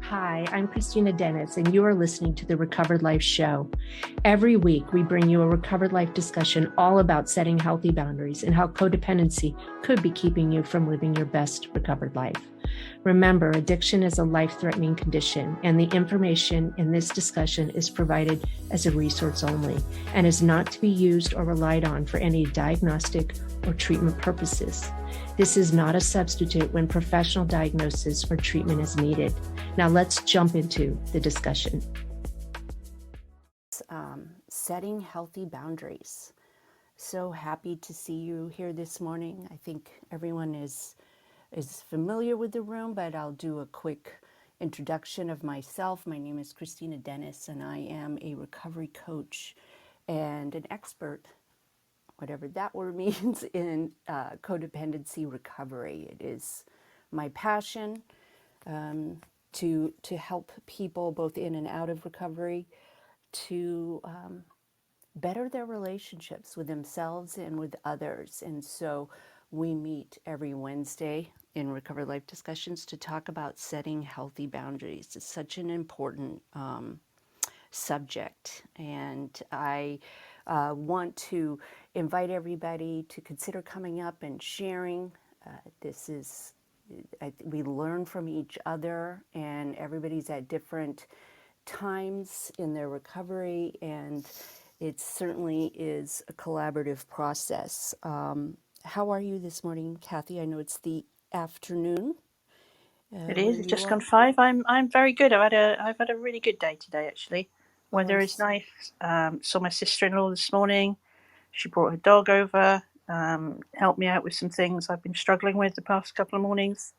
Hi, I'm Kristina Dennis, and you are listening to the Recovered Life Show. Every week, we bring you a Recovered Life discussion all about setting healthy boundaries and how codependency could be keeping you from living your best recovered life. Remember, addiction is a life-threatening condition, and the information in this discussion is provided as a resource only and is not to be used or relied on for any diagnostic or treatment purposes. This is not a substitute when professional diagnosis or treatment is needed. Now let's jump into the discussion. Setting healthy boundaries. So happy to see you here this morning. I think everyone is familiar with the room, but I'll do a quick introduction of myself. My name is Kristina Dennis, and I am a recovery coach and an expert, whatever that word means, in codependency recovery. It is my passion to help people both in and out of recovery to better their relationships with themselves and with others. And so we meet every Wednesday in Recovered Life Discussions to talk about setting healthy boundaries. It's such an important subject. And I want to invite everybody to consider coming up and sharing. This is, we learn from each other, and everybody's at different times in their recovery, and it certainly is a collaborative process. How are you this morning, Kathy? I know it's the afternoon. It Where is. It's you just are? gone 5. I'm very good. I've had a really good day today. Actually, weather is nice. Saw my sister-in-law this morning. She brought her dog over. Helped me out with some things I've been struggling with the past couple of mornings.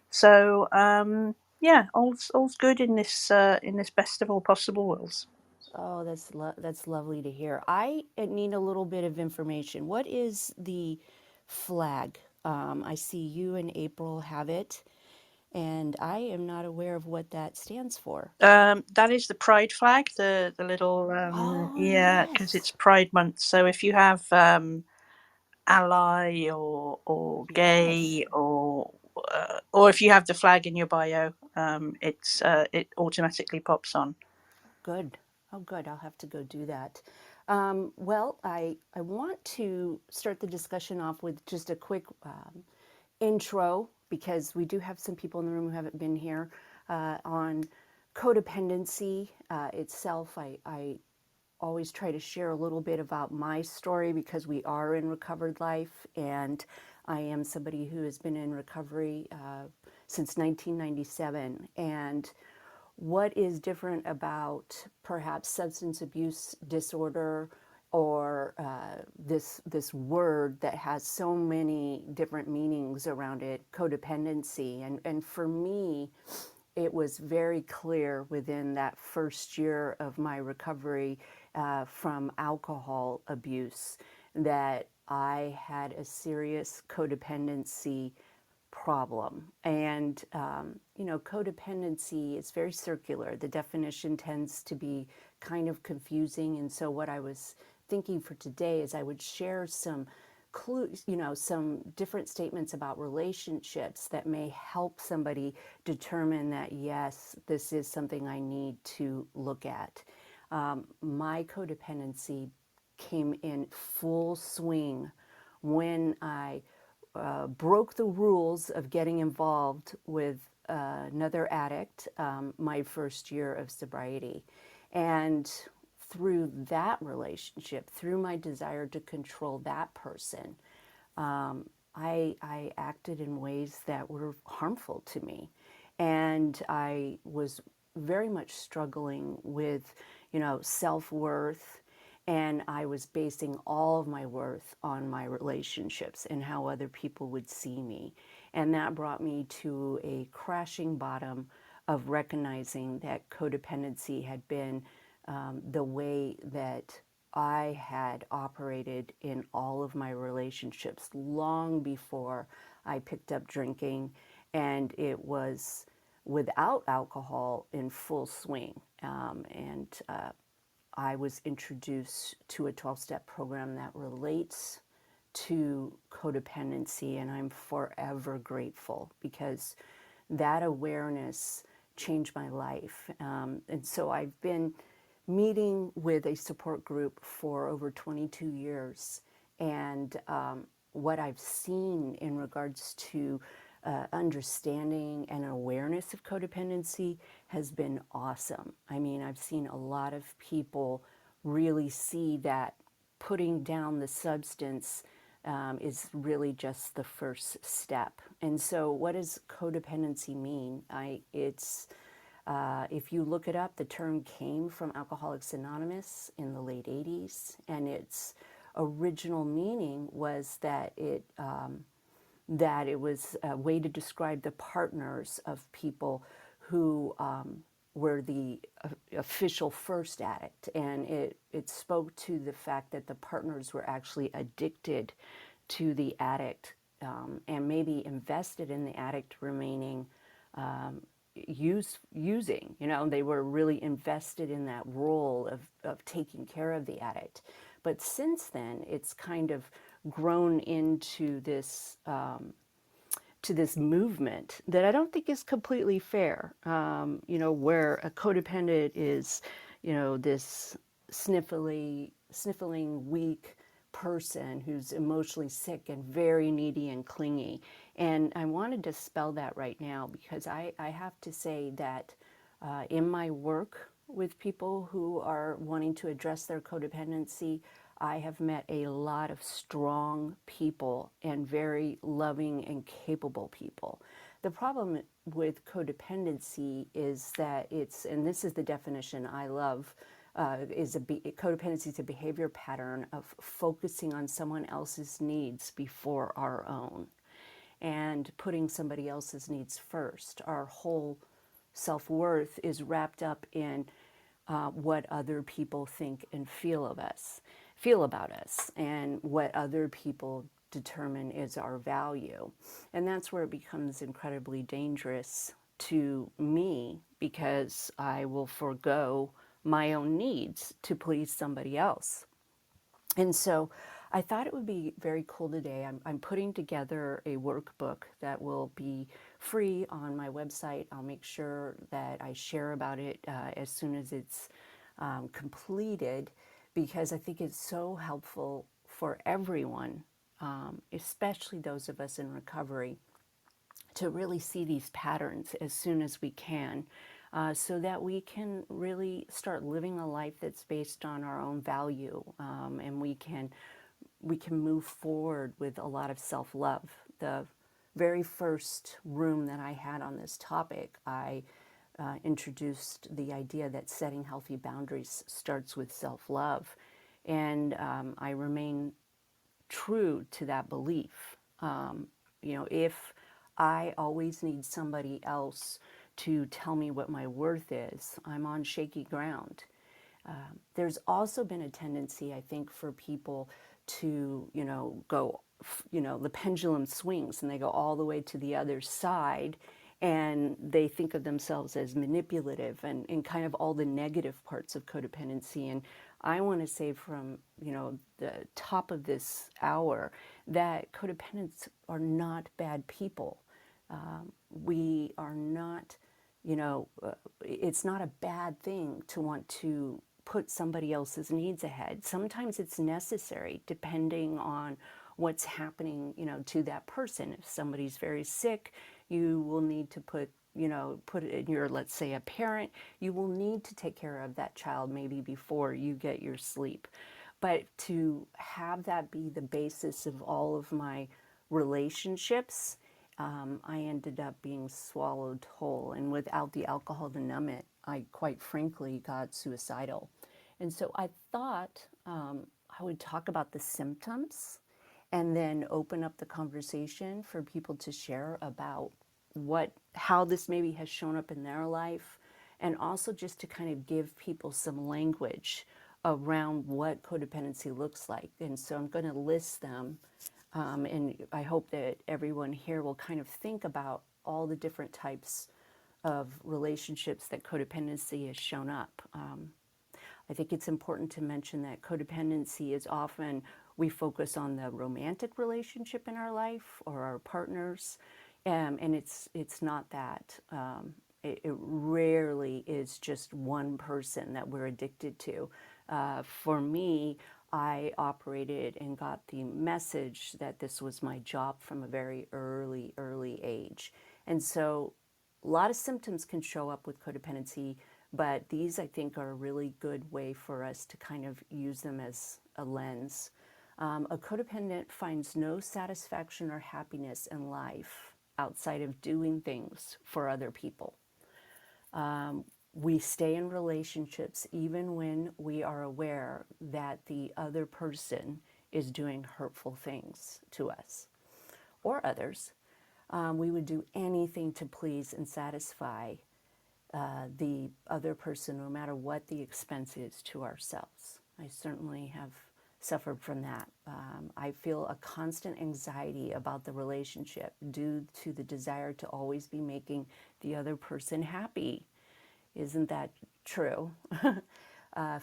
So yeah, all's good in this best of all possible worlds. Oh, that's lovely to hear. I need a little bit of information. What is the flag? I see you and April have it, and I am not aware of what that stands for. That is the Pride flag. The little Oh, yeah, because yes. it's Pride Month. So if you have ally or Yes. gay or if you have the flag in your bio, it automatically pops on. Good. Oh, good. I'll have to go do that. Well, I want to start the discussion off with just a quick intro, because we do have some people in the room who haven't been here, on codependency itself. I always try to share a little bit about my story because we are in recovered life, and I am somebody who has been in recovery since 1997. And what is different about perhaps substance abuse disorder, or this word that has so many different meanings around it, codependency? And for me, it was very clear within that first year of my recovery from alcohol abuse that I had a serious codependency problem. And, codependency is very circular. The definition tends to be kind of confusing. And so, what I was thinking for today is I would share some clues, some different statements about relationships that may help somebody determine that, yes, this is something I need to look at. My codependency came in full swing when I broke the rules of getting involved with another addict my first year of sobriety. And through that relationship, through my desire to control that person, I acted in ways that were harmful to me. And I was very much struggling with, self-worth, and I was basing all of my worth on my relationships and how other people would see me. And that brought me to a crashing bottom of recognizing that codependency had been the way that I had operated in all of my relationships long before I picked up drinking, and it was without alcohol in full swing. I was introduced to a 12-step program that relates to codependency, and I'm forever grateful, because that awareness change my life. And so I've been meeting with a support group for over 22 years. And what I've seen in regards to understanding and awareness of codependency has been awesome. I mean, I've seen a lot of people really see that putting down the substance is really just the first step. And so, what does codependency mean? If you look it up, the term came from Alcoholics Anonymous in the late 80s, and its original meaning was that it was a way to describe the partners of people who were the official first addict. And it spoke to the fact that the partners were actually addicted to the addict and maybe invested in the addict remaining using. They were really invested in that role of taking care of the addict. But since then, it's kind of grown into this movement that I don't think is completely fair. Where a codependent is, this sniffling, weak person who's emotionally sick and very needy and clingy. And I want to dispel that right now, because I have to say that in my work with people who are wanting to address their codependency, I have met a lot of strong people and very loving and capable people. The problem with codependency is that and this is the definition I love, codependency is a behavior pattern of focusing on someone else's needs before our own and putting somebody else's needs first. Our whole self-worth is wrapped up in what other people think and feel about us, and what other people determine is our value. And that's where it becomes incredibly dangerous to me, because I will forego my own needs to please somebody else. And so I thought it would be very cool today. I'm putting together a workbook that will be free on my website. I'll make sure that I share about it as soon as it's completed, because I think it's so helpful for everyone, especially those of us in recovery, to really see these patterns as soon as we can, so that we can really start living a life that's based on our own value, and we can move forward with a lot of self-love. The very first room that I had on this topic, I introduced the idea that setting healthy boundaries starts with self-love, and I remain true to that belief. If I always need somebody else to tell me what my worth is, I'm on shaky ground. There's also been a tendency, I think, for people to, go, the pendulum swings and they go all the way to the other side, and they think of themselves as manipulative and kind of all the negative parts of codependency. And I want to say from, the top of this hour that codependents are not bad people. We are not, it's not a bad thing to want to put somebody else's needs ahead. Sometimes it's necessary, depending on what's happening, to that person. If somebody's very sick, you will need to put it in your, let's say, a parent, you will need to take care of that child maybe before you get your sleep. But to have that be the basis of all of my relationships, I ended up being swallowed whole. And without the alcohol to numb it, I quite frankly got suicidal. And so I thought I would talk about the symptoms and then open up the conversation for people to share about how this maybe has shown up in their life, and also just to kind of give people some language around what codependency looks like. And so I'm going to list them, and I hope that everyone here will kind of think about all the different types of relationships that codependency has shown up. I think it's important to mention that codependency is often, we focus on the romantic relationship in our life or our partners, and it's not that. It rarely is just one person that we're addicted to. For me, I operated and got the message that this was my job from a very early age. And so a lot of symptoms can show up with codependency, but these, I think, are a really good way for us to kind of use them as a lens. A codependent finds no satisfaction or happiness in life outside of doing things for other people. We stay in relationships even when we are aware that the other person is doing hurtful things to us or others. We would do anything to please and satisfy the other person, no matter what the expense is to ourselves. I certainly have suffered from that. I feel a constant anxiety about the relationship due to the desire to always be making the other person happy. Isn't that true? I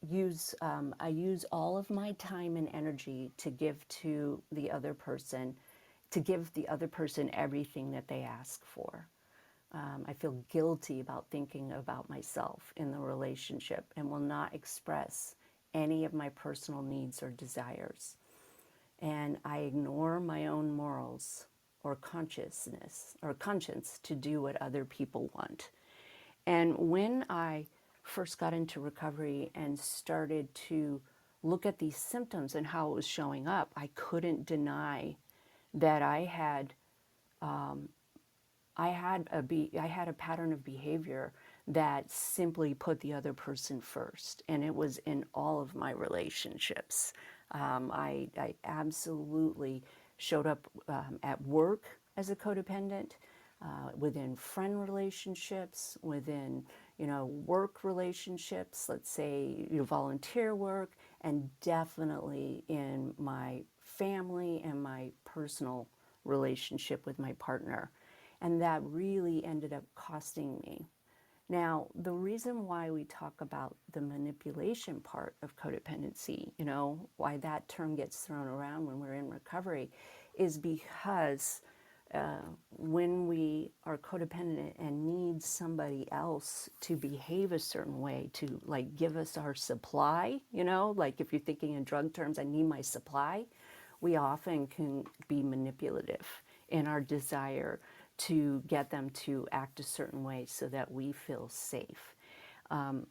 use all of my time and energy to give to the other person, to give the other person everything that they ask for. I feel guilty about thinking about myself in the relationship and will not express any of my personal needs or desires. And I ignore my own morals or conscience to do what other people want. And when I first got into recovery and started to look at these symptoms and how it was showing up, I couldn't deny that I had a pattern of behavior that simply put the other person first, and it was in all of my relationships. I absolutely showed up at work as a codependent, within friend relationships, within work relationships. Let's say volunteer work, and definitely in my family and my personal relationship with my partner. And that really ended up costing me. Now, the reason why we talk about the manipulation part of codependency, why that term gets thrown around when we're in recovery, is because when we are codependent and need somebody else to behave a certain way, to like give us our supply, like if you're thinking in drug terms, I need my supply, we often can be manipulative in our desire to get them to act a certain way so that we feel safe.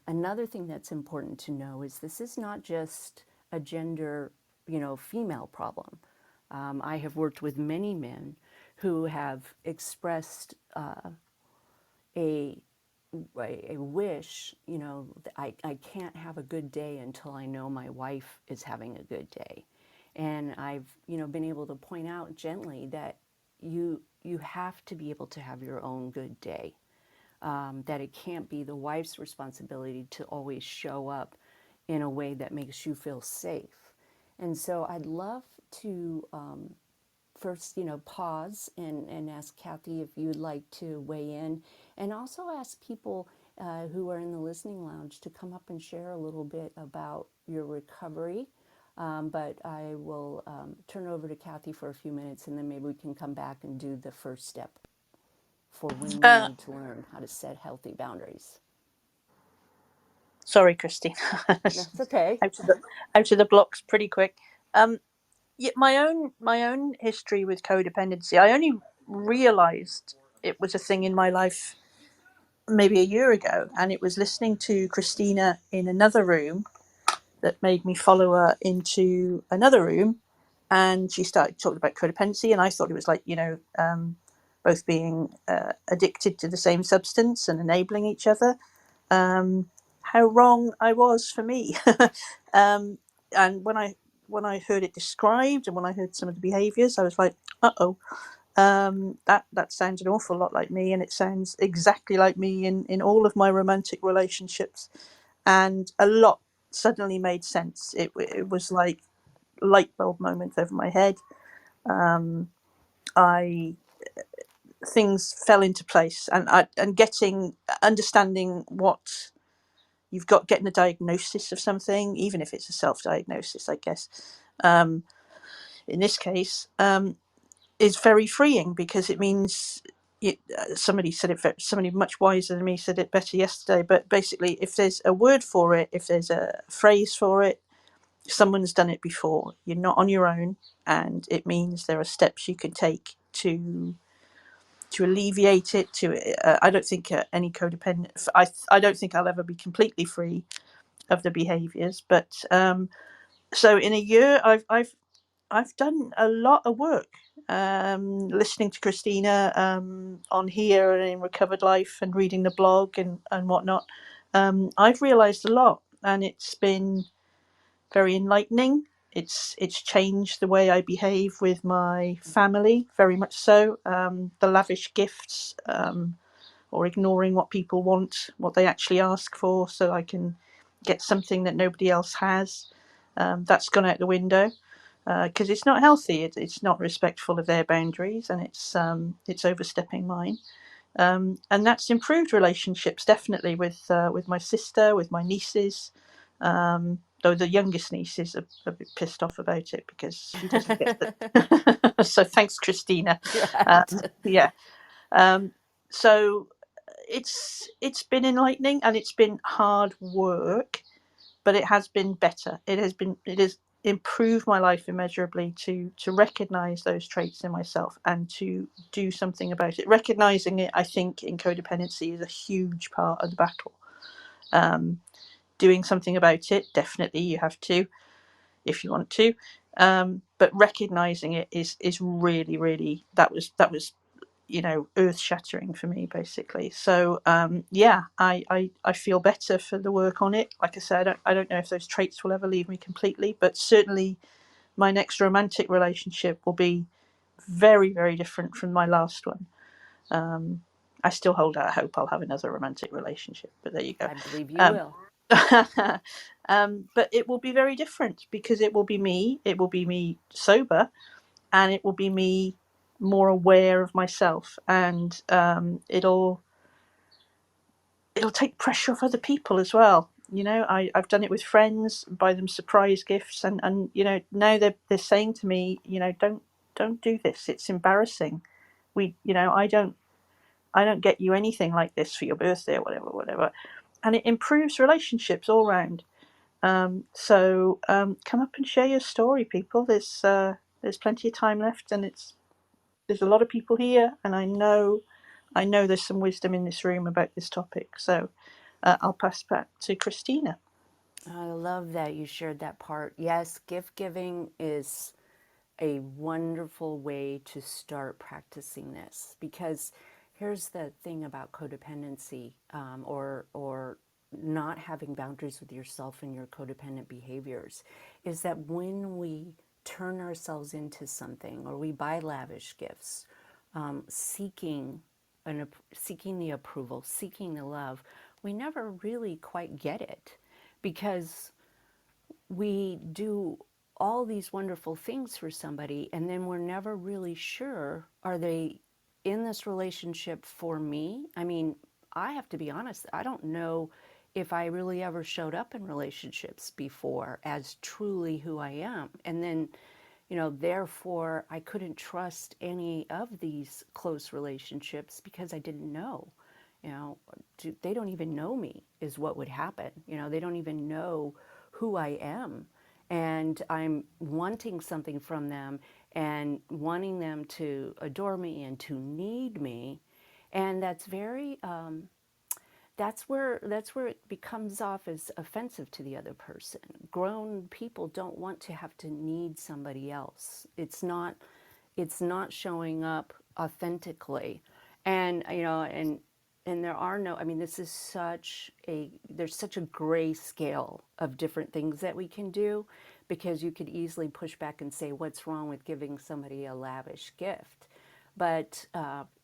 Another thing that's important to know is this is not just a gender, female problem. I have worked with many men who have expressed a wish, I can't have a good day until I know my wife is having a good day. And I've, been able to point out gently that you have to be able to have your own good day. That it can't be the wife's responsibility to always show up in a way that makes you feel safe. And so I'd love to first, pause and ask Kathy if you'd like to weigh in, and also ask people who are in the listening lounge to come up and share a little bit about your recovery. But I will turn over to Kathy for a few minutes, and then maybe we can come back and do the first step for when we Uh, need to learn how to set healthy boundaries. Sorry, Christine. That's okay. Out of the blocks pretty quick. Yeah, my own history with codependency. I only realised it was a thing in my life maybe a year ago, and it was listening to Christina in another room that made me follow her into another room, and she started talking about codependency, and I thought it was like both being addicted to the same substance and enabling each other. How wrong I was for me. And when I heard it described and when I heard some of the behaviours, I was like, oh, that sounds an awful lot like me, and it sounds exactly like me in all of my romantic relationships, and a lot suddenly made sense. It was like light bulb moment over my head. I Things fell into place, and understanding what you've got, getting a diagnosis of something, even if it's a self-diagnosis, I guess, in this case, is very freeing, because it means somebody said it, somebody much wiser than me said it better yesterday, but basically if there's a word for it, if there's a phrase for it, someone's done it before. You're not on your own, and it means there are steps you can take to alleviate it. I don't think any codependent. I don't think I'll ever be completely free of the behaviours, but so in a year, I've done a lot of work. Listening to Kristina on here and in Recovered Life, and reading the blog and whatnot, I've realised a lot, and it's been very enlightening. It's changed the way I behave with my family, very much so. The lavish gifts, or ignoring what people want, what they actually ask for, so I can get something that nobody else has. That's gone out the window because it's not healthy. It's not respectful of their boundaries, and it's overstepping mine. And that's improved relationships definitely with my sister, with my nieces. Though the youngest niece is a bit pissed off about it because she doesn't get the. So thanks, Kristina. Right. Yeah. So it's been enlightening, and it's been hard work, but it has been better. It has improved my life immeasurably to recognize those traits in myself and to do something about it. Recognizing it, I think, in codependency is a huge part of the battle. Doing something about it, definitely you have to, if you want to, but recognizing it is really, really, that was earth shattering for me, basically. So yeah, I feel better for the work on it. Like I said, I don't know if those traits will ever leave me completely, but certainly my next romantic relationship will be very, very different from my last one. I still hold out hope I'll have another romantic relationship, but there you go. I believe you will. But it will be very different because it will be me sober, and it will be me more aware of myself, and it'll take pressure off other people as well. I've done it with friends, buy them surprise gifts, and now they're saying to me, don't do this, it's embarrassing. I don't get you anything like this for your birthday or whatever, and it improves relationships all round. So come up and share your story, people. There's plenty of time left, and there's a lot of people here, and I know there's some wisdom in this room about this topic. So I'll pass back to Kristina. I love that you shared that part. Yes, gift giving is a wonderful way to start practicing this, because here's the thing about codependency, or not having boundaries with yourself and your codependent behaviors, is that when we turn ourselves into something, or we buy lavish gifts, seeking seeking the approval, seeking the love, we never really quite get it, because we do all these wonderful things for somebody, and then we're never really sure, are they in this relationship for me? I mean, I have to be honest, I don't know if I really ever showed up in relationships before as truly who I am. And then, therefore I couldn't trust any of these close relationships because I didn't know. They don't even know me, is what would happen. They don't even know who I am. And I'm wanting something from them, and wanting them to adore me and to need me. And that's where it becomes off as offensive to the other person. Grown people don't want to have to need somebody else. It's not showing up authentically. And and there are no, I mean, there's such a gray scale of different things that we can do, because you could easily push back and say, what's wrong with giving somebody a lavish gift? But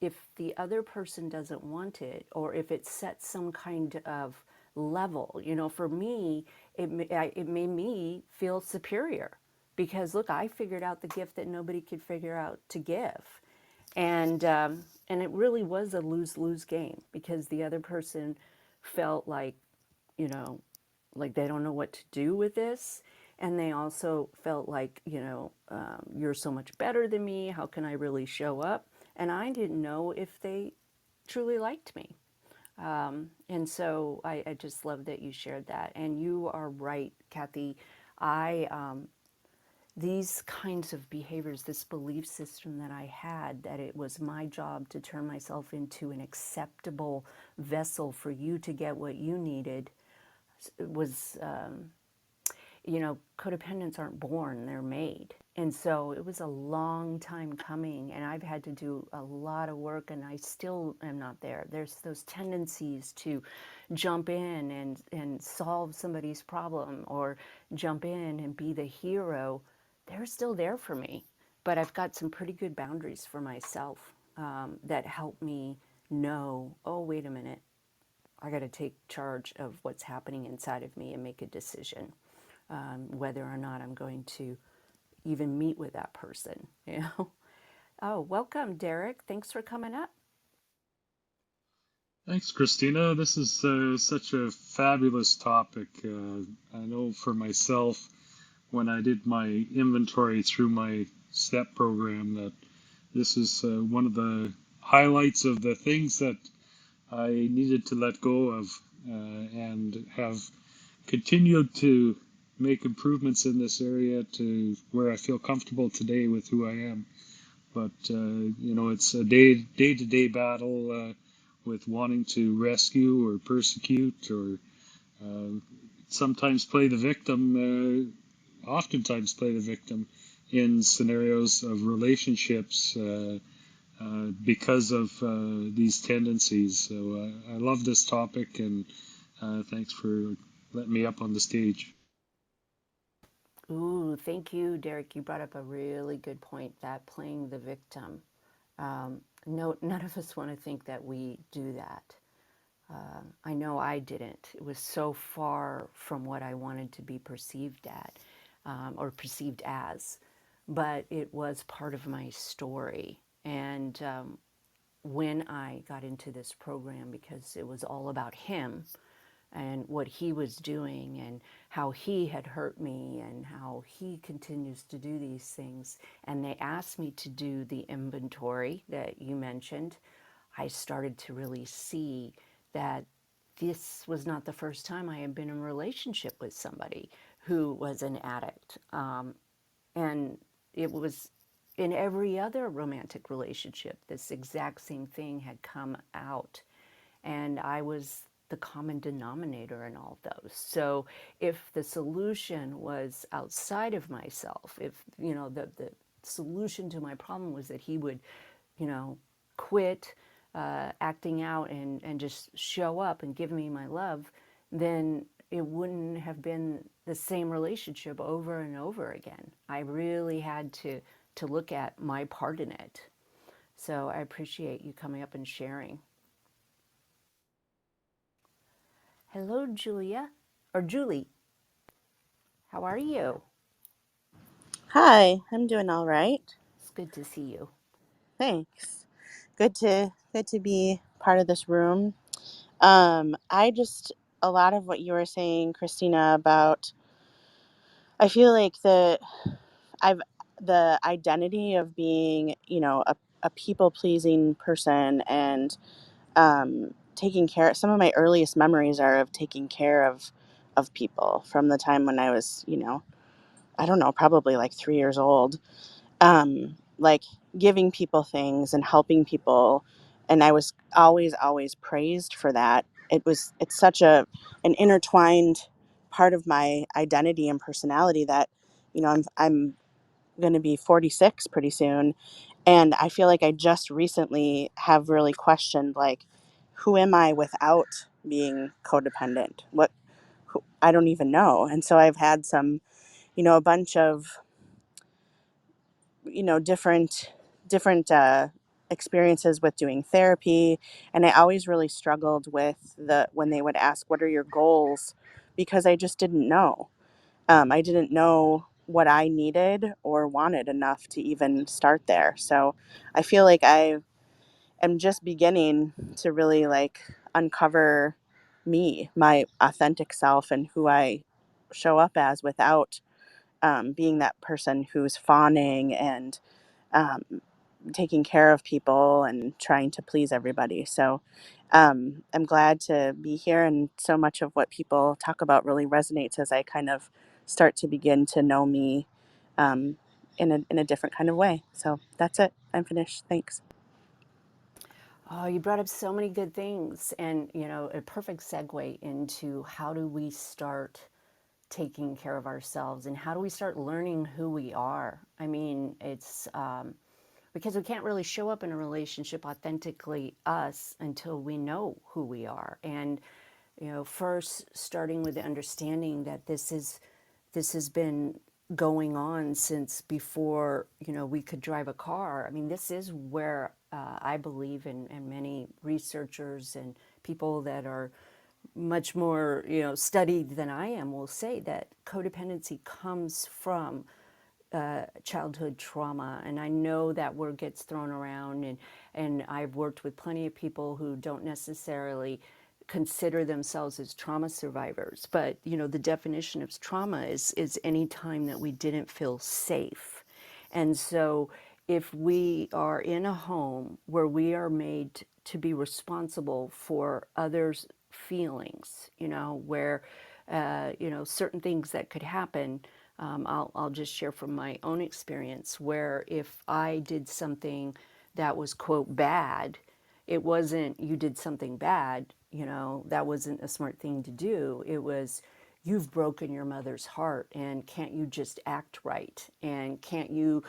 if the other person doesn't want it, or if it sets some kind of level, for me, it made me feel superior, because look, I figured out the gift that nobody could figure out to give. And it really was a lose-lose game, because the other person felt like, you know, like they don't know what to do with this. And they also felt like, you're so much better than me. How can I really show up? and I didn't know if they truly liked me. And so I just love that you shared that. And you are right, Kathy. I these kinds of behaviors, this belief system that I had, that it was my job to turn myself into an acceptable vessel for you to get what you needed, was, codependents aren't born, they're made. And so it was a long time coming, and I've had to do a lot of work, and I still am not there. There's those tendencies to jump in and solve somebody's problem, or jump in and be the hero. They're still there for me, but I've got some pretty good boundaries for myself, that help me know, oh, wait a minute, I got to take charge of what's happening inside of me and make a decision, whether or not I'm going to even meet with that person. Oh, welcome, Derek. Thanks for coming up. Thanks, Christina. This is such a fabulous topic. I know for myself, when I did my inventory through my STEP program, that this is one of the highlights of the things that I needed to let go of, and have continued to make improvements in this area to where I feel comfortable today with who I am. But it's a day-to-day battle with wanting to rescue or persecute or uh, sometimes play the victim, oftentimes play the victim in scenarios of relationships, because of these tendencies. So I love this topic, and thanks for letting me up on the stage. Ooh, thank you, Derek. You brought up a really good point, that playing the victim. No, none of us want to think that we do that. I know I didn't. It was so far from what I wanted to be perceived at, or perceived as, but it was part of my story. And when I got into this program, because it was all about him and what he was doing and how he had hurt me and how he continues to do these things, and they asked me to do the inventory that you mentioned, I started to really see that this was not the first time I had been in a relationship with somebody who was an addict. And it was in every other romantic relationship, this exact same thing had come out. And I was the common denominator in all of those. So if the solution was outside of myself, if, the solution to my problem was that he would, quit acting out and just show up and give me my love, then it wouldn't have been the same relationship over and over again. I really had to look at my part in it. So I appreciate you coming up and sharing. Hello, Julia, or Julie. How are you? Hi, I'm doing all right. It's good to see you. Thanks. Good to be part of this room. I just a lot of what you were saying, Christina, about I feel like I've the identity of being, a people pleasing person and taking care. Some of my earliest memories are of taking care of people from the time when I was, I don't know, probably like 3 years old, like giving people things and helping people, and I was always praised for that. It's such an intertwined part of my identity and personality that I'm going to be 46 pretty soon, and I feel like I just recently have really questioned, like, who am I without being codependent? I don't even know. And so I've had some, a bunch of different experiences with doing therapy, and I always really struggled with when they would ask, what are your goals, because I just didn't know. I didn't know what I needed or wanted enough to even start there. So I feel like I am just beginning to really like uncover me, my authentic self, and who I show up as without being that person who's fawning and um, taking care of people and trying to please everybody. So I'm glad to be here, and so much of what people talk about really resonates as I kind of start to begin to know me in a different kind of way. So that's it. I'm finished. Thanks. Oh, you brought up so many good things, and a perfect segue into how do we start taking care of ourselves and how do we start learning who we are. I mean, it's because we can't really show up in a relationship authentically us until we know who we are. And first starting with the understanding that this has been going on since before we could drive a car. I mean, this is where I believe, and many researchers and people that are much more studied than I am will say that codependency comes from childhood trauma. And I know that word gets thrown around, and I've worked with plenty of people who don't necessarily consider themselves as trauma survivors. But the definition of trauma is any time that we didn't feel safe. And so if we are in a home where we are made to be responsible for others' feelings, where certain things that could happen. I'll just share from my own experience where if I did something that was, quote, bad, it wasn't you did something bad, that wasn't a smart thing to do. It was you've broken your mother's heart, and can't you just act right? And can't you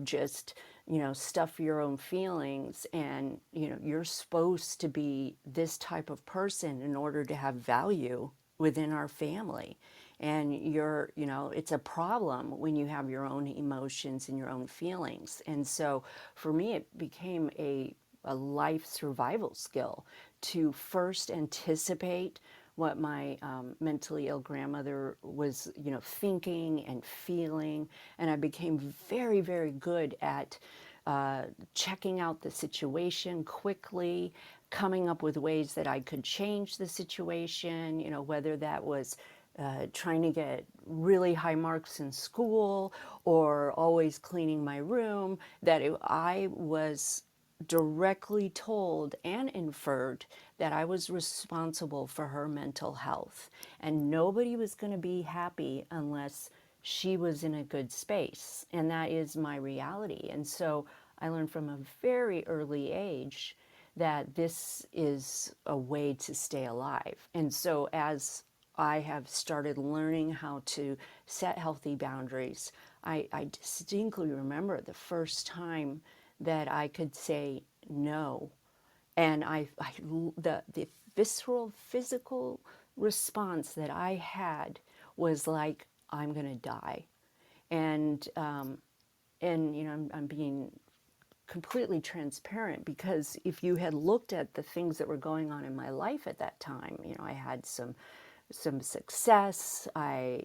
just, stuff your own feelings? And, you're supposed to be this type of person in order to have value within our family. And it's a problem when you have your own emotions and your own feelings. And so for me, it became a life survival skill to first anticipate what my mentally ill grandmother was, thinking and feeling. And I became very, very good at checking out the situation quickly, coming up with ways that I could change the situation, whether that was trying to get really high marks in school or always cleaning my room, that I was directly told and inferred that I was responsible for her mental health. And nobody was going to be happy unless she was in a good space. And that is my reality. And so I learned from a very early age that this is a way to stay alive. And so as I have started learning how to set healthy boundaries, I distinctly remember the first time that I could say no. And the visceral physical response that I had was like, I'm going to die. And, I'm being completely transparent, because if you had looked at the things that were going on in my life at that time, I had some success. I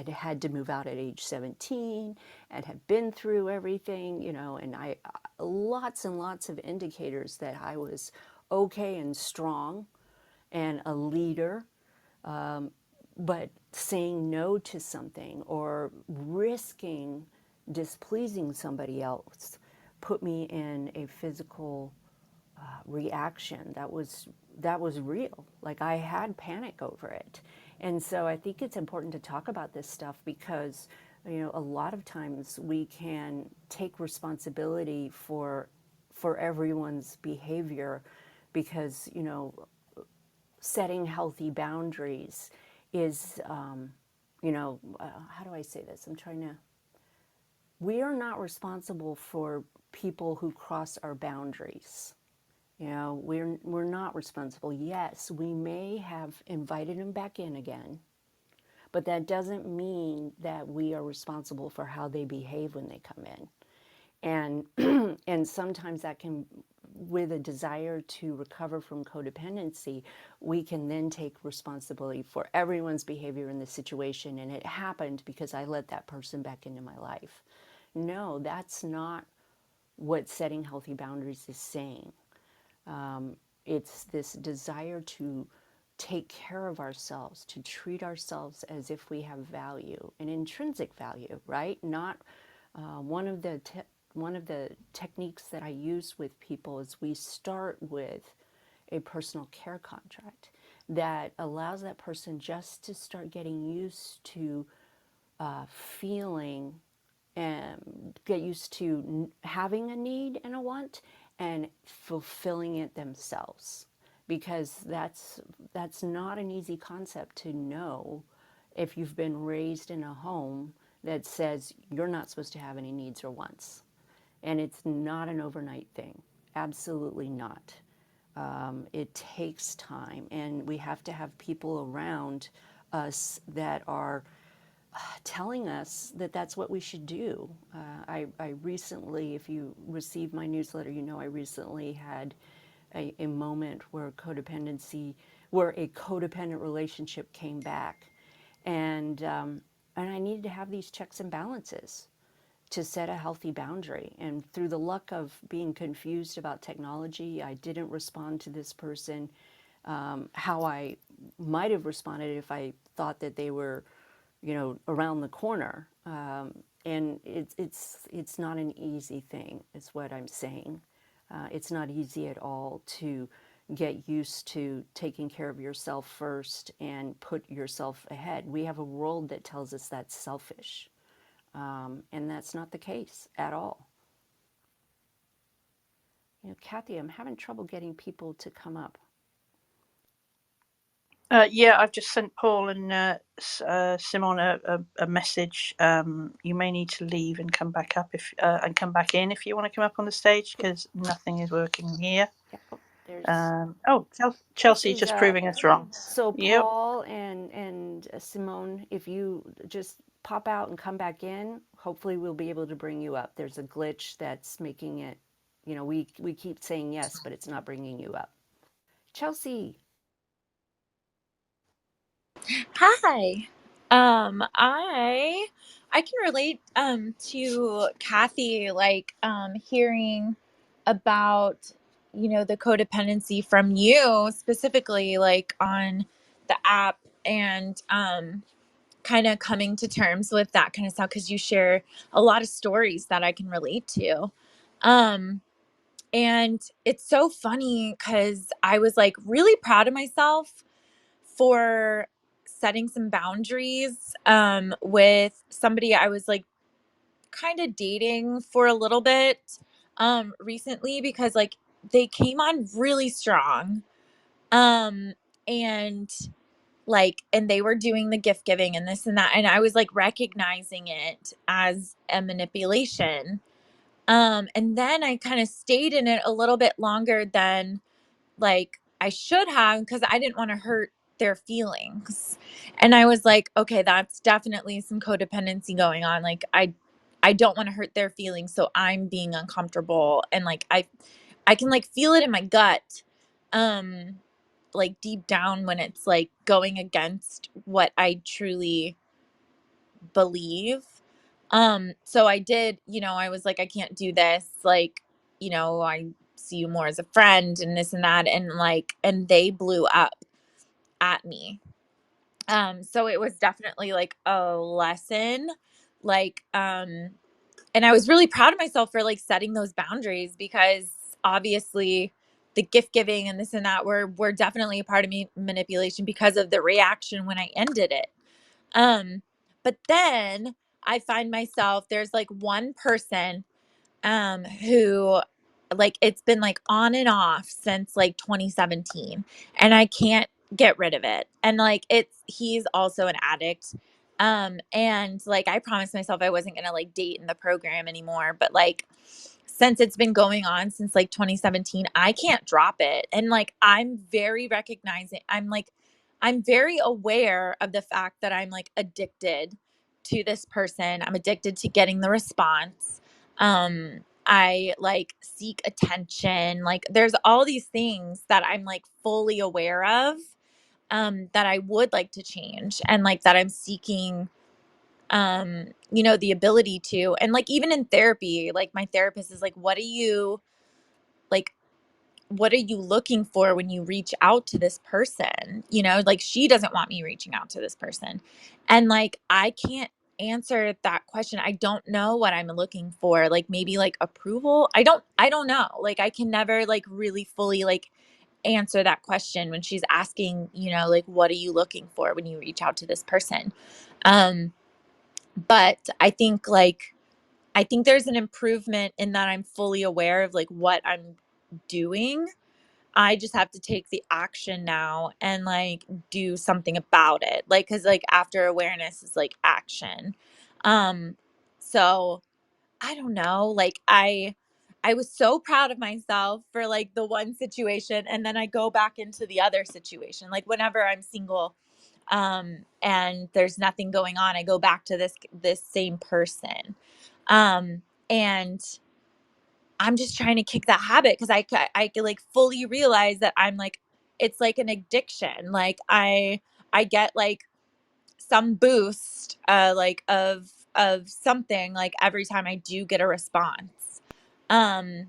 had to move out at age 17 and had been through everything, and I lots and lots of indicators that I was okay and strong and a leader. But saying no to something or risking displeasing somebody else put me in a physical reaction that was real. Like I had panic over it. And so I think it's important to talk about this stuff because a lot of times we can take responsibility for everyone's behavior because setting healthy boundaries is how do I say this? We are not responsible for people who cross our boundaries. We're not responsible. Yes, we may have invited them back in again, but that doesn't mean that we are responsible for how they behave when they come in. And and sometimes that can, with a desire to recover from codependency, we can then take responsibility for everyone's behavior in the situation, and it happened because I let that person back into my life. No, that's not what setting healthy boundaries is saying. It's this desire to take care of ourselves, to treat ourselves as if we have value, an intrinsic value, right? Not one of the one of the techniques that I use with people is we start with a personal care contract that allows that person just to start getting used to feeling and get used to having a need and a want and fulfilling it themselves, because that's not an easy concept to know if you've been raised in a home that says you're not supposed to have any needs or wants. And it's not an overnight thing, absolutely not. It takes time, and we have to have people around us that are telling us that that's what we should do. I recently, if you received my newsletter, you know I recently had a moment where where a codependent relationship came back, and I needed to have these checks and balances to set a healthy boundary. And through the luck of being confused about technology, I didn't respond to this person how I might have responded if I thought that they were, around the corner. And it's not an easy thing, is what I'm saying. It's not easy at all to get used to taking care of yourself first and put yourself ahead. We have a world that tells us that's selfish. And that's not the case at all. Kathy, I'm having trouble getting people to come up. Yeah, I've just sent Paul and Simon a message. You may need to leave and come back up and come back in if you want to come up on the stage, because nothing is working here. Yeah, Chelsea just proving us wrong. So Yep. Paul and Simone, if you just pop out and come back in, hopefully we'll be able to bring you up. There's a glitch that's making it, we keep saying yes, but it's not bringing you up. Chelsea. Hi. I can relate to Kathy, like hearing about the codependency from you specifically, like on the app, and kind of coming to terms with that kind of stuff, because you share a lot of stories that I can relate to. And it's so funny because I was like really proud of myself for setting some boundaries with somebody I was like kind of dating for a little bit recently, because like they came on really strong, um and and they were doing the gift giving and this and that, and I was like recognizing it as a manipulation, and then I kind of stayed in it a little bit longer than like I should have, because I didn't want to hurt their feelings. And I was like, okay, that's definitely some codependency going on. Like I don't want to hurt their feelings, so I'm being uncomfortable, and like I can like feel it in my gut. Like deep down, when it's like going against what I truly believe. So I did, I was like, I can't do this. Like, I see you more as a friend and this and that. And like, and they blew up at me. So it was definitely like a lesson. Like, and I was really proud of myself for like setting those boundaries, because obviously the gift giving and this and that were definitely a part of me manipulation because of the reaction when I ended it. But then I find myself, there's like one person who like it's been like on and off since like 2017, and I can't get rid of it. And like he's also an addict. And like I promised myself I wasn't gonna like date in the program anymore, but like since it's been going on since like 2017, I can't drop it. And like I'm very aware of the fact that I'm like addicted to this person. I'm addicted to getting the response. I like seek attention. Like there's all these things that I'm like fully aware of, that I would like to change, and like that I'm seeking the ability to. And like even in therapy, like my therapist is like, like what are you looking for when you reach out to this person? Like she doesn't want me reaching out to this person. And like I can't answer that question. I don't know what I'm looking for. Like maybe like approval. I don't know. Like I can never like really fully like answer that question when she's asking, like what are you looking for when you reach out to this person? Um but I think there's an improvement in that I'm fully aware of like what I'm doing. I just have to take the action now and like do something about it. Like, cause like after awareness is like action. Um, so I don't know. Like I was so proud of myself for like the one situation and then I go back into the other situation. Like whenever I'm single, and there's nothing going on, I go back to this same person. And I'm just trying to kick that habit because I can like fully realize that I'm like it's like an addiction. Like I get like some boost like of something like every time I do get a response. Um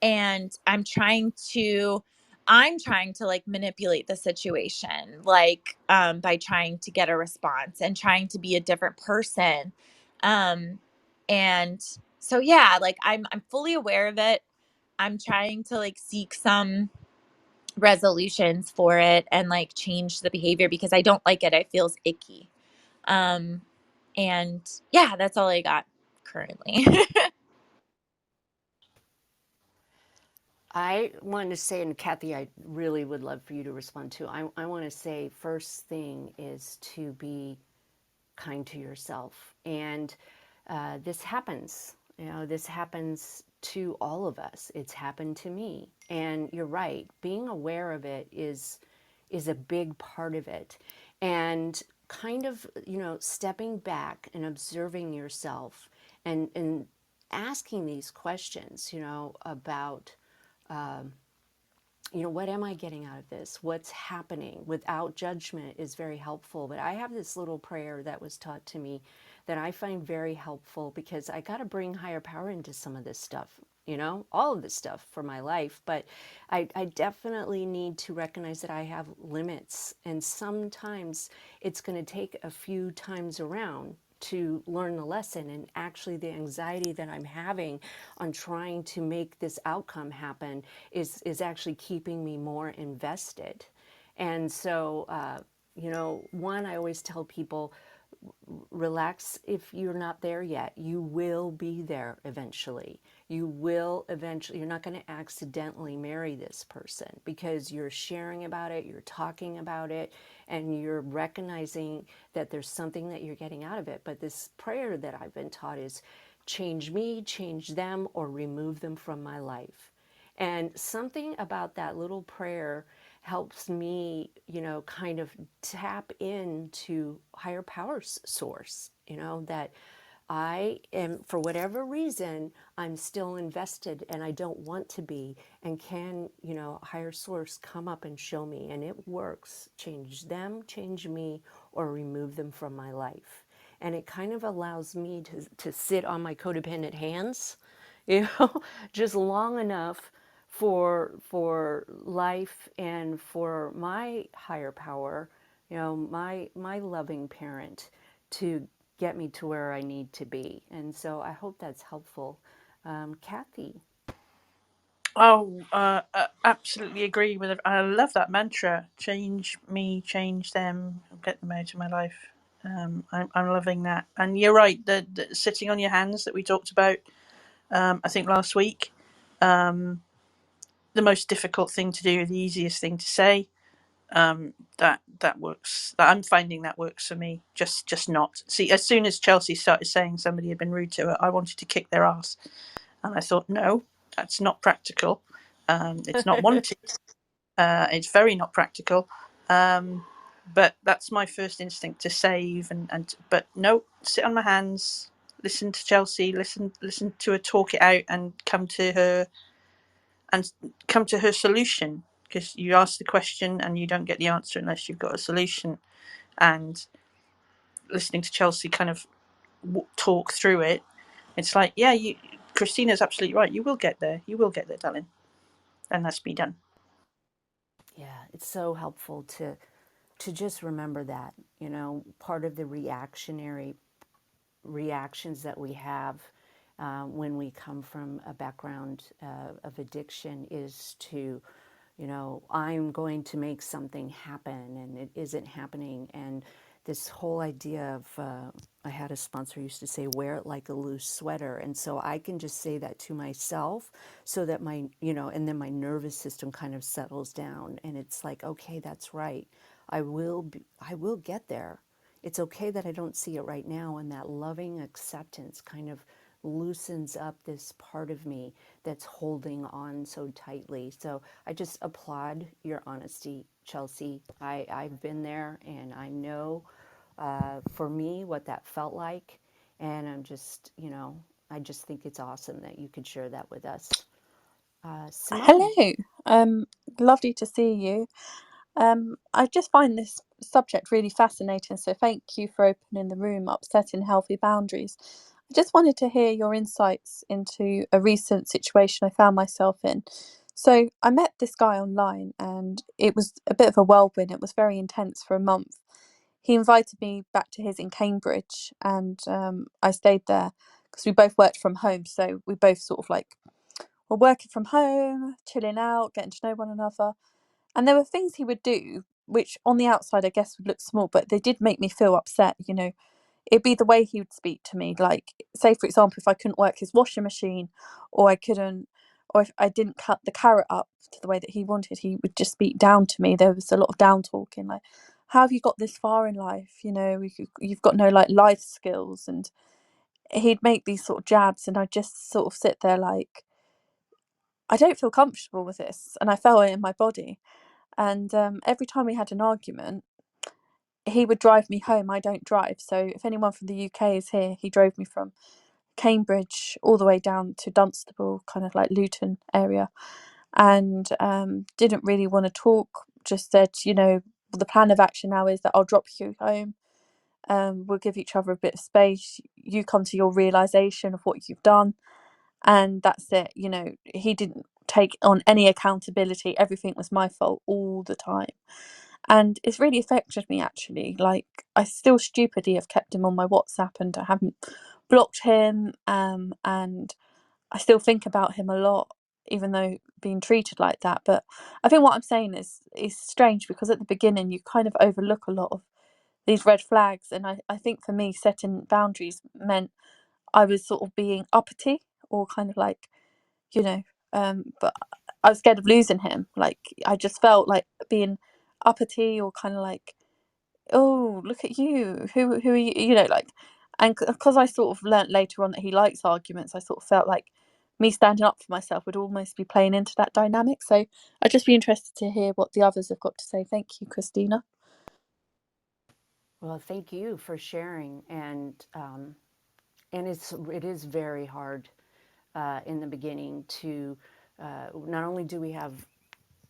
and I'm trying to like manipulate the situation like by trying to get a response and trying to be a different person. um and so yeah, like I'm fully aware of it. I'm trying to like seek some resolutions for it and like change the behavior because I don't like it. It feels icky. um and yeah, that's all I got currently. I want to say, and Kathy, I really would love for you to respond to. I want to say, first thing is to be kind to yourself. And this happens, this happens to all of us. It's happened to me. And you're right, being aware of it is a big part of it. And kind of, stepping back and observing yourself and asking these questions, about what am I getting out of this? What's happening without judgment is very helpful. But I have this little prayer that was taught to me that I find very helpful because I got to bring higher power into some of this stuff, all of this stuff for my life. But I definitely need to recognize that I have limits. And sometimes it's going to take a few times around to learn the lesson, and actually the anxiety that I'm having on trying to make this outcome happen is actually keeping me more invested. And so one, I always tell people, relax. If you're not there yet, you will be there eventually. You're not going to accidentally marry this person because you're sharing about it, you're talking about it, and you're recognizing that there's something that you're getting out of it. But this prayer that I've been taught is change me, change them, or remove them from my life. And something about that little prayer helps me, kind of tap into higher power source, that I am, for whatever reason, I'm still invested and I don't want to be. And can, higher source come up and show me? And it works. Change them, change me, or remove them from my life. And it kind of allows me to sit on my codependent hands, just long enough for life and for my higher power, my loving parent to get me to where I need to be. And so I hope that's helpful. Kathy. Oh, absolutely agree with it. I love that mantra: change me, change them, get them out of my life. I'm loving that. And you're right, the sitting on your hands that we talked about, I think last week. The most difficult thing to do, the easiest thing to say. That works. I'm finding that works for me. Just not. See, as soon as Chelsea started saying somebody had been rude to her, I wanted to kick their ass, and I thought, no, that's not practical. It's not wanted. It's very not practical. But that's my first instinct to save, but no, sit on my hands, listen to Chelsea, listen to her talk it out, and come to her solution, because you ask the question and you don't get the answer unless you've got a solution. And listening to Chelsea kind of talk through it, it's like, yeah, Kristina's absolutely right. You will get there. You will get there, darling. And that's be done. Yeah, it's so helpful to just remember that, part of the reactionary reactions that we have when we come from a background of addiction is to, I'm going to make something happen and it isn't happening. And this whole idea of, I had a sponsor who used to say, wear it like a loose sweater. And so I can just say that to myself so that and then my nervous system kind of settles down. And it's like, okay, that's right. I will get there. It's okay that I don't see it right now. And that loving acceptance kind of loosens up this part of me that's holding on so tightly. So I just applaud your honesty, Chelsea. I've been there and I know for me what that felt like. And I'm just, I just think it's awesome that you could share that with us. Simone. Hello. Lovely to see you. I just find this subject really fascinating, so thank you for opening the room up, setting healthy boundaries. I just wanted to hear your insights into a recent situation I found myself in. So I met this guy online and it was a bit of a whirlwind. It was very intense for a month. He invited me back to his in Cambridge and I stayed there because we both worked from home. So we both sort of like were working from home, chilling out, getting to know one another. And there were things he would do, which on the outside, I guess, would look small, but they did make me feel upset. It'd be the way he would speak to me. Like, say, for example, if I couldn't work his washing machine or I couldn't, or if I didn't cut the carrot up to the way that he wanted, he would just speak down to me. There was a lot of down talking, like, how have you got this far in life? You've got no like life skills. And he'd make these sort of jabs, and I'd just sort of sit there like, I don't feel comfortable with this. And I felt it in my body. And every time we had an argument, he would drive me home. I don't drive. So if anyone from the UK is here, he drove me from Cambridge all the way down to Dunstable, kind of like Luton area. And didn't really want to talk. Just said, the plan of action now is that I'll drop you home. We'll give each other a bit of space. You come to your realization of what you've done. And that's it. He didn't take on any accountability. Everything was my fault all the time. And it's really affected me actually. Like, I still stupidly have kept him on my WhatsApp and I haven't blocked him. And I still think about him a lot, even though being treated like that. But I think what I'm saying is strange because at the beginning you kind of overlook a lot of these red flags. And I think for me, setting boundaries meant I was sort of being uppity or kind of like, you know, but I was scared of losing him. Like, I just felt like being uppity or kind of like, oh, look at you, who are you, like, and because I sort of learnt later on that he likes arguments, I sort of felt like me standing up for myself would almost be playing into that dynamic. So I'd just be interested to hear what the others have got to say. Thank you, Kristina. Well, thank you for sharing. And it is very hard in the beginning to not only do we have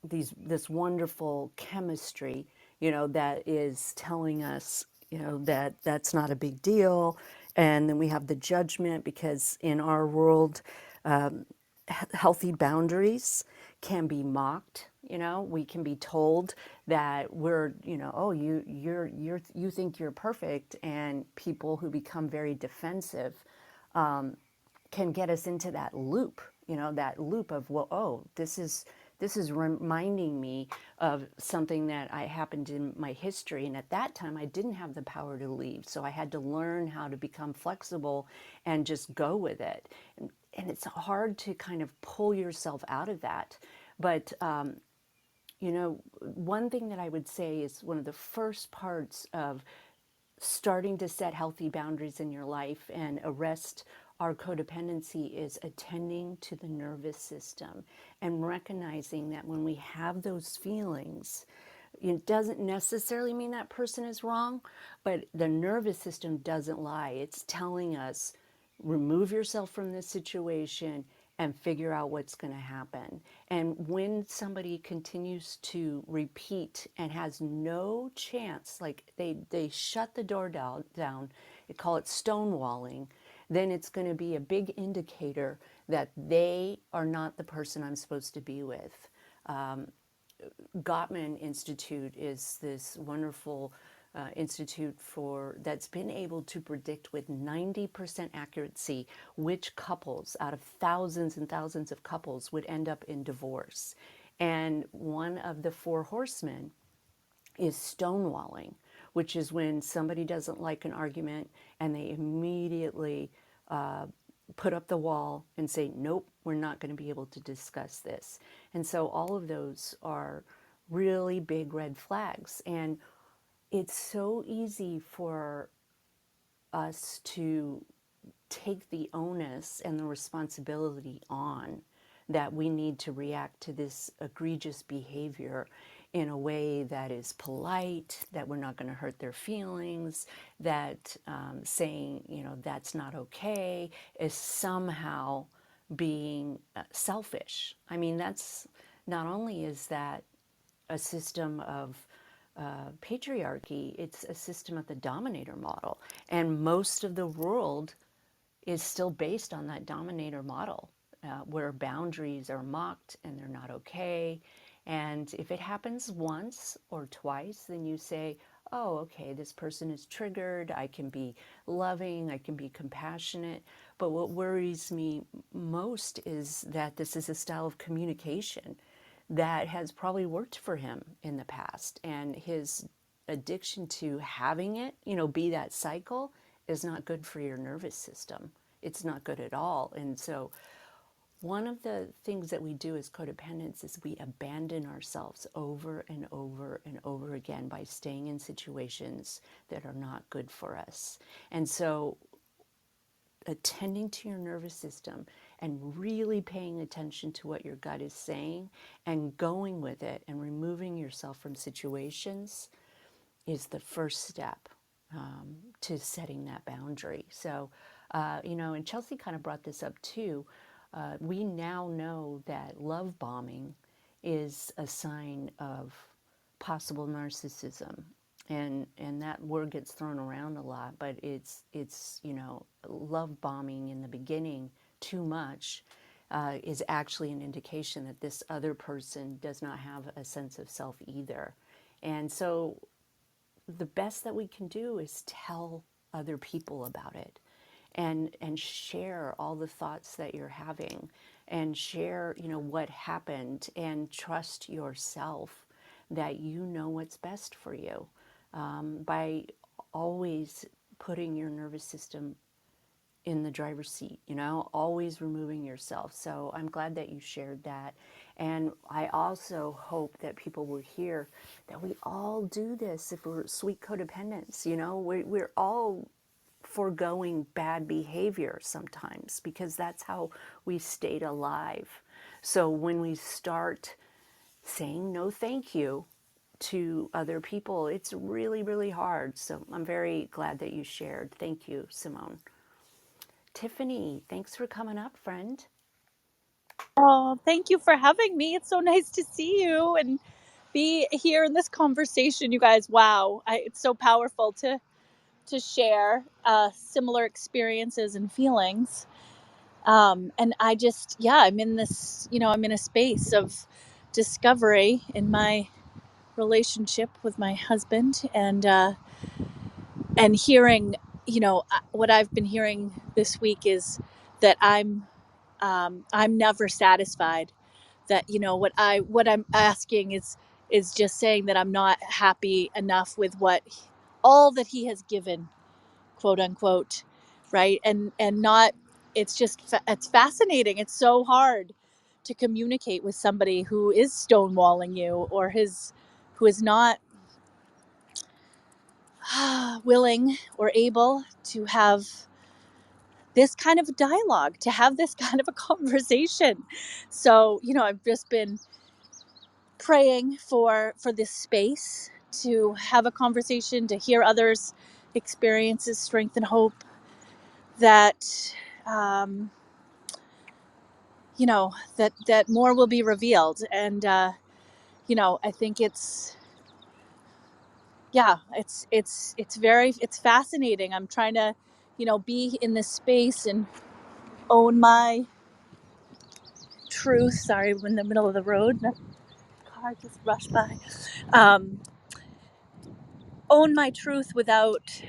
this wonderful chemistry, that is telling us, that that's not a big deal, and then we have the judgment because in our world, healthy boundaries can be mocked. We can be told that we're, oh, you think you're perfect, and people who become very defensive can get us into that loop, that loop of, well, oh, this is reminding me of something that I happened in my history. And at that time, I didn't have the power to leave. So I had to learn how to become flexible and just go with it. And it's hard to kind of pull yourself out of that. But, one thing that I would say is one of the first parts of starting to set healthy boundaries in your life and arrest our codependency is attending to the nervous system and recognizing that when we have those feelings, it doesn't necessarily mean that person is wrong, but the nervous system doesn't lie. It's telling us, remove yourself from this situation and figure out what's going to happen. And when somebody continues to repeat and has no chance, like they shut the door down, they call it stonewalling, then it's going to be a big indicator that they are not the person I'm supposed to be with. Gottman Institute is this wonderful institute that's been able to predict with 90% accuracy which couples out of thousands and thousands of couples would end up in divorce. And one of the four horsemen is stonewalling, which is when somebody doesn't like an argument and they immediately put up the wall and say, nope, we're not going to be able to discuss this. And so all of those are really big red flags. And it's so easy for us to take the onus and the responsibility on that we need to react to this egregious behavior in a way that is polite, that we're not going to hurt their feelings, that saying, that's not okay is somehow being selfish. I mean, that's not only is that a system of patriarchy, it's a system of the dominator model. And most of the world is still based on that dominator model, where boundaries are mocked and they're not okay. And if it happens once or twice, then you say, oh, okay, this person is triggered. I can be loving, I can be compassionate. But what worries me most is that this is a style of communication that has probably worked for him in the past. And his addiction to having it, be that cycle, is not good for your nervous system. It's not good at all. And so one of the things that we do as codependents is we abandon ourselves over and over and over again by staying in situations that are not good for us. And so attending to your nervous system and really paying attention to what your gut is saying and going with it and removing yourself from situations is the first step to setting that boundary. So, and Chelsea kind of brought this up too. We now know that love bombing is a sign of possible narcissism. And that word gets thrown around a lot, but it's love bombing in the beginning too much is actually an indication that this other person does not have a sense of self either. And so the best that we can do is tell other people about it and share all the thoughts that you're having and share, what happened, and trust yourself that you know what's best for you, by always putting your nervous system in the driver's seat, always removing yourself. So I'm glad that you shared that. And I also hope that people will hear that we all do this if we're sweet codependents. We're all foregoing bad behavior sometimes because that's how we stayed alive. So when we start saying no thank you to other people, it's really, really hard. So I'm very glad that you shared. Thank you, Simone. Tiffany, thanks for coming up, friend. Oh, thank you for having me. It's so nice to see you and be here in this conversation, you guys. Wow, it's so powerful to share similar experiences and feelings. And I just, I'm in this, I'm in a space of discovery in my relationship with my husband, and hearing, what I've been hearing this week is that I'm never satisfied. That what I'm asking is just saying that I'm not happy enough with all that he has given, quote unquote, right? And not, it's fascinating. It's so hard to communicate with somebody who is stonewalling you, or who is not willing or able to have this kind of dialogue, to have this kind of a conversation. So, I've just been praying for this space to have a conversation, to hear others' experiences, strength and hope, that that more will be revealed. And I think it's fascinating. I'm trying to be in this space and own my truth. Sorry, I'm in the middle of the road, the car just rushed by. um own my truth without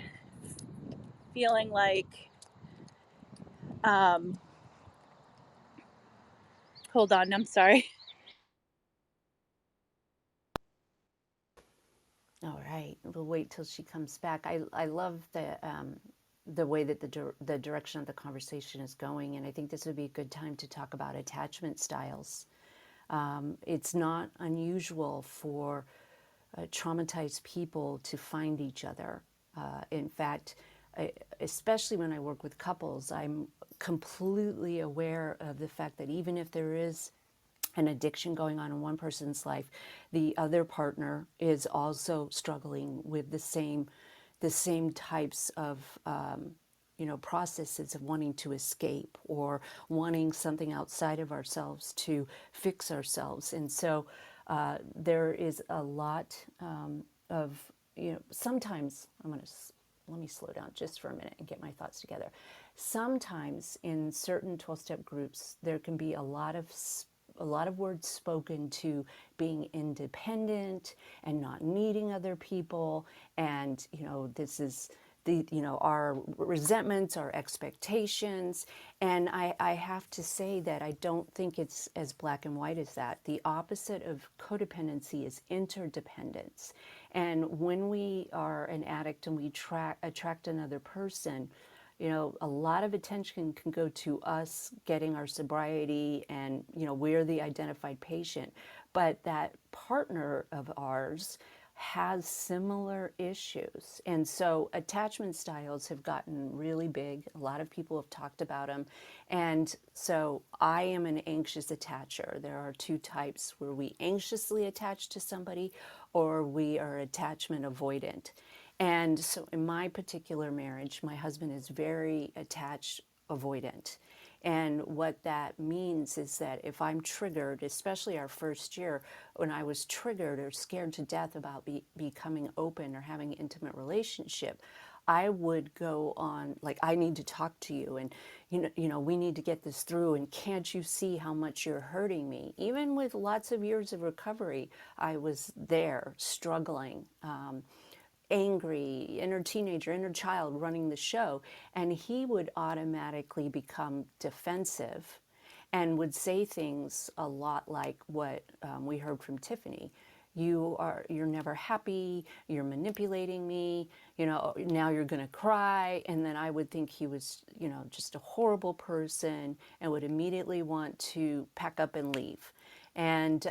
feeling like, um, hold on, I'm sorry. All right, we'll wait till she comes back. I love the way that the direction of the conversation is going, and I think this would be a good time to talk about attachment styles. It's not unusual for traumatized people to find each other. In fact, especially when I work with couples, I'm completely aware of the fact that even if there is an addiction going on in one person's life, the other partner is also struggling with the same types of processes of wanting to escape or wanting something outside of ourselves to fix ourselves. And so there is a lot of, sometimes let me slow down just for a minute and get my thoughts together. Sometimes in certain 12-step groups, there can be a lot of words spoken to being independent and not needing other people, and this is our resentments, our expectations. And I have to say that I don't think it's as black and white as that. The opposite of codependency is interdependence. And when we are an addict and we attract another person, a lot of attention can go to us getting our sobriety and, we're the identified patient. But that partner of ours has similar issues. And so attachment styles have gotten really big. A lot of people have talked about them. And so I am an anxious attacher. There are two types where we anxiously attach to somebody or we are attachment avoidant. And so in my particular marriage, my husband is very attached avoidant. And what that means is that if I'm triggered, especially our first year, when I was triggered or scared to death about becoming open or having an intimate relationship, I would go on like, I need to talk to you, and we need to get this through, and can't you see how much you're hurting me? Even with lots of years of recovery, I was there struggling. Angry, inner teenager, inner child running the show, and he would automatically become defensive and would say things a lot like what we heard from Tiffany. You're never happy, you're manipulating me, now you're going to cry. And then I would think he was, just a horrible person and would immediately want to pack up and leave. And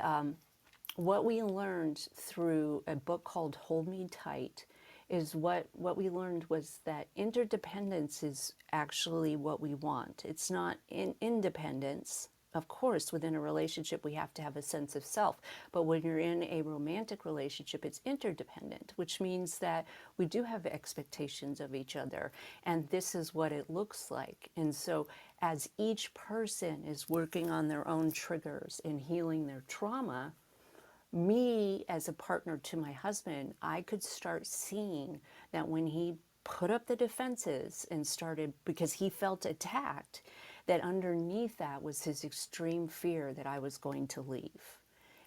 what we learned through a book called Hold Me Tight is what we learned was that interdependence is actually what we want. It's not independence. Of course, within a relationship, we have to have a sense of self. But when you're in a romantic relationship, it's interdependent, which means that we do have expectations of each other. And this is what it looks like. And so as each person is working on their own triggers and healing their trauma, me as a partner to my husband, I could start seeing that when he put up the defenses and started, because he felt attacked, that underneath that was his extreme fear that I was going to leave.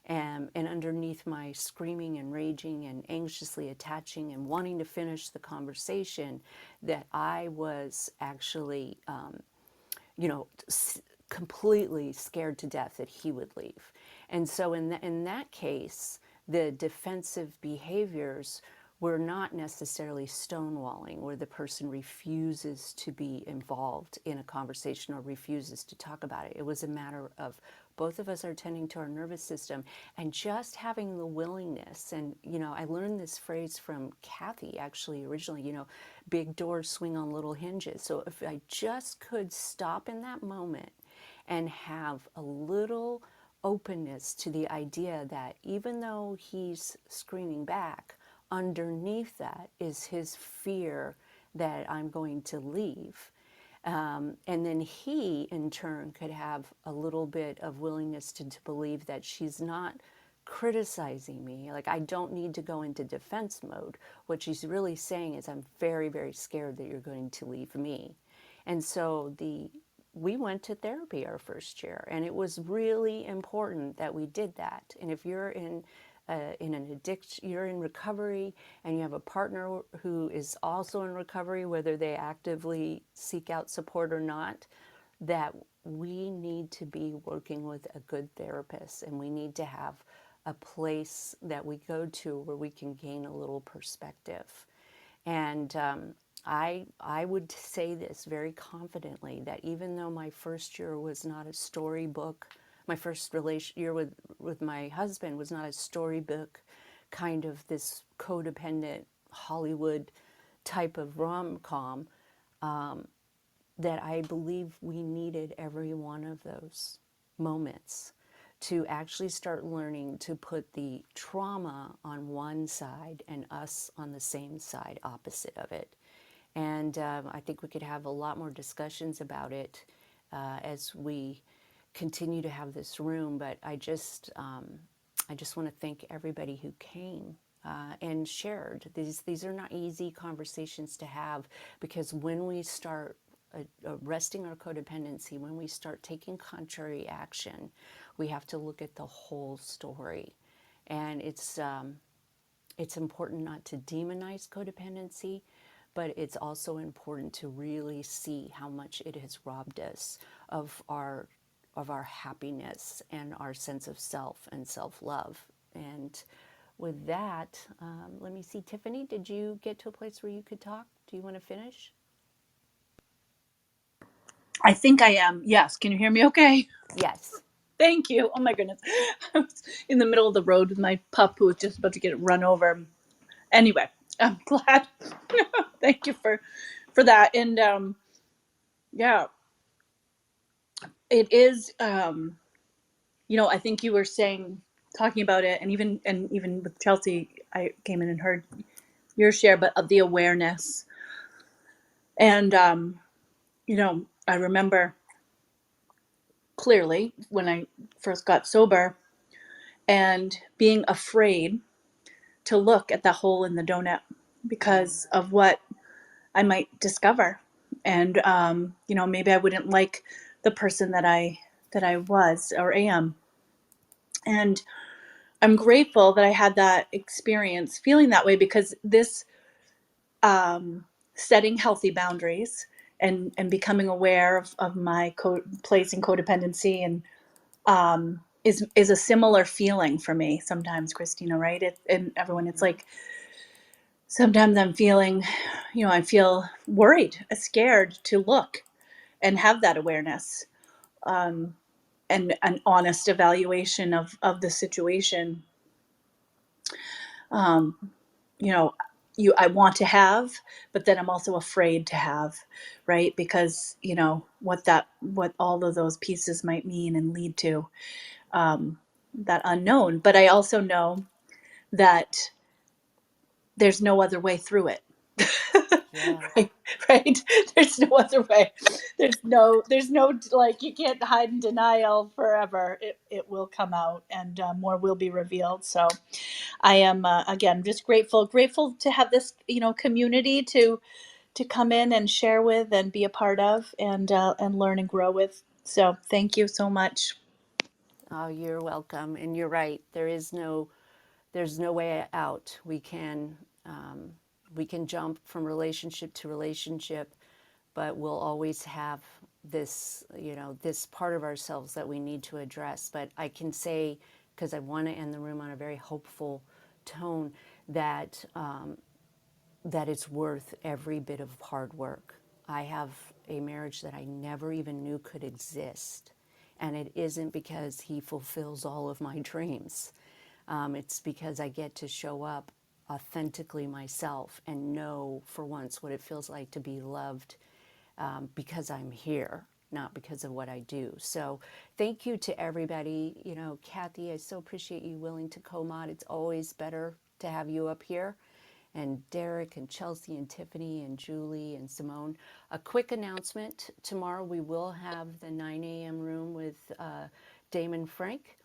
And underneath my screaming and raging and anxiously attaching and wanting to finish the conversation, that I was actually completely scared to death that he would leave. And so in that case, the defensive behaviors were not necessarily stonewalling, where the person refuses to be involved in a conversation or refuses to talk about it. It was a matter of both of us are tending to our nervous system and just having the willingness. And, I learned this phrase from Kathy, actually, originally, big doors swing on little hinges. So if I just could stop in that moment and have a little openness to the idea that even though he's screaming back, underneath that is his fear that I'm going to leave. And then he, in turn, could have a little bit of willingness to believe that she's not criticizing me. Like, I don't need to go into defense mode. What she's really saying is, I'm very, very scared that you're going to leave me. And so we went to therapy our first year, and it was really important that we did that. And if you're in in an addiction, you're in recovery, and you have a partner who is also in recovery, whether they actively seek out support or not, that we need to be working with a good therapist, and we need to have a place that we go to where we can gain a little perspective. And I would say this very confidently, that even though my first year was not a storybook, my first year with my husband was not a storybook kind of this codependent Hollywood type of rom-com, that I believe we needed every one of those moments to actually start learning to put the trauma on one side and us on the same side, opposite of it. And I think we could have a lot more discussions about it as we continue to have this room. But I just want to thank everybody who came and shared. These are not easy conversations to have, because when we start arresting our codependency, when we start taking contrary action, we have to look at the whole story. And it's important not to demonize codependency, but it's also important to really see how much it has robbed us of our happiness and our sense of self and self-love. And with that, let me see, Tiffany, did you get to a place where you could talk? Do you want to finish? I think I am. Yes. Can you hear me okay? Yes. Thank you. Oh my goodness. I was in the middle of the road with my pup who was just about to get run over. Anyway, I'm glad. Thank you for that. And yeah, it is I think you were talking about it, and even with Chelsea, I came in and heard your share, but of the awareness. And I remember clearly when I first got sober and being afraid to look at the hole in the donut because of what I might discover. And maybe I wouldn't like the person that I was or am. And I'm grateful that I had that experience feeling that way, because this setting healthy boundaries and becoming aware of my place in codependency and is a similar feeling for me sometimes, Kristina, right? And everyone, it's like sometimes I'm feeling, I feel worried, scared to look and have that awareness, and an honest evaluation of the situation. I want to have, but then I'm also afraid to have, right? Because what all of those pieces might mean and lead to, that unknown. But I also know that there's no other way through it. Yeah. right. There's no other way. There's no like, you can't hide in denial forever. It will come out, and more will be revealed. So I am again just grateful to have this community to come in and share with and be a part of, and learn and grow with. So thank you so much. Oh, you're welcome. And you're right. There's no way out. We can jump from relationship to relationship, but we'll always have this, this part of ourselves that we need to address. But I can say, because I want to end the room on a very hopeful tone, that that it's worth every bit of hard work. I have a marriage that I never even knew could exist. And it isn't because he fulfills all of my dreams. It's because I get to show up authentically myself and know for once what it feels like to be loved, because I'm here, not because of what I do. So thank you to everybody. Kathy, I so appreciate you willing to co-mod. It's always better to have you up here. And Derek and Chelsea and Tiffany and Julie and Simone. A quick announcement. Tomorrow we will have the 9 a.m. room with Damon Frank,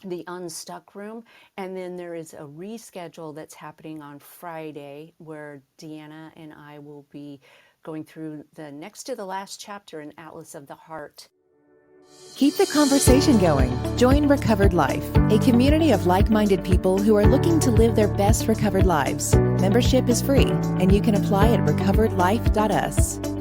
the Unstuck room. And then there is a reschedule that's happening on Friday where Deanna and I will be going through the next to the last chapter in Atlas of the Heart. Keep the conversation going. Join Recovered Life, a community of like-minded people who are looking to live their best recovered lives. Membership is free, and you can apply at recoveredlife.us.